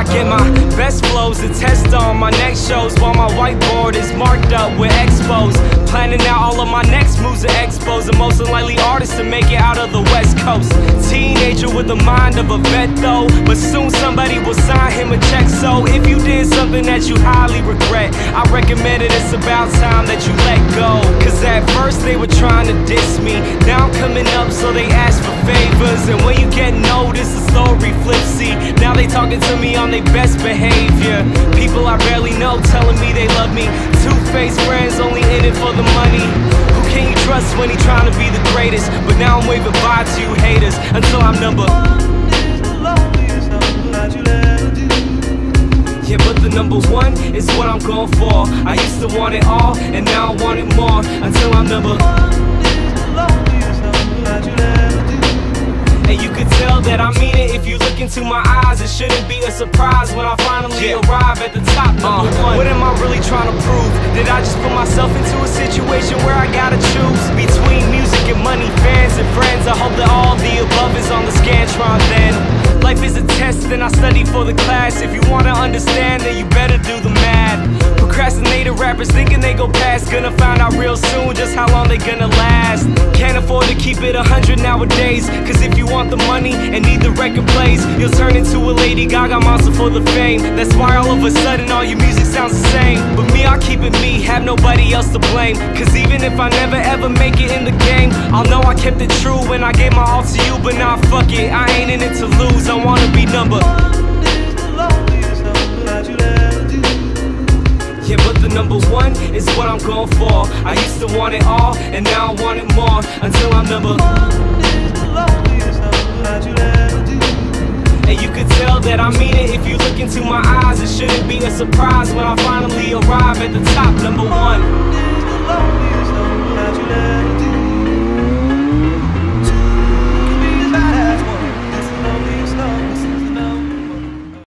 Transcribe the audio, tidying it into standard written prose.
I get my best flows to test on my next shows, while my whiteboard is marked up with expos. Planning out all of my next moves at expos, the most unlikely artist to make it out of the West Coast. Teenager with the mind of a vet though, but soon somebody will sign him a check. So if you did something that you highly regret, I recommend it, it's about time that you let go. Cause at first they were trying to diss me, now I'm coming up so they ask for favors. And when you get noticed, the story flips, see. Now they talking to me on their best behavior. People I barely know telling me they love me. Two-faced friends only in it for the money. Who can you trust when he trying to be the greatest? But now I'm waving bye to you haters until I'm number one is the loneliest number that you'll ever do. Yeah, but the number one is what I'm going for. I used to want it all, and now I want it more. Until I'm number one is the loneliest number that you'll ever do. And you can tell that I mean it if you look into my eyes. It shouldn't be a surprise when I finally arrive at the top, number one. What am I really trying to prove? Did I just put myself into a situation where I gotta choose between music and money, fans and friends? I hope that all the above is on the Scantron then. Life is a test and I study for the class. If you wanna understand, then you better do the math. Procrastinated rappers thinking they go past, gonna find out real soon just how long they gonna last. Can't afford to keep it 100 nowadays, cause if you want the money and need the record plays, you'll turn into a Lady Gaga monster for the fame. That's why all of a sudden all your music sounds the same. But me, I'll keep it me, have nobody else to blame. Cause even if I never ever make it in the game, I'll know I kept it true when I gave my all to you. But nah, fuck it, I ain't in it to lose, I wanna be number one is the loneliest number that you'll ever do. Yeah, but the number one is what I'm going for. I used to want it all, and now I want it more. Until I'm number one is the loneliest number that you'll ever do. And you can tell that I mean it if you look into my eyes. It shouldn't be a surprise when I finally arrive at the top, number one.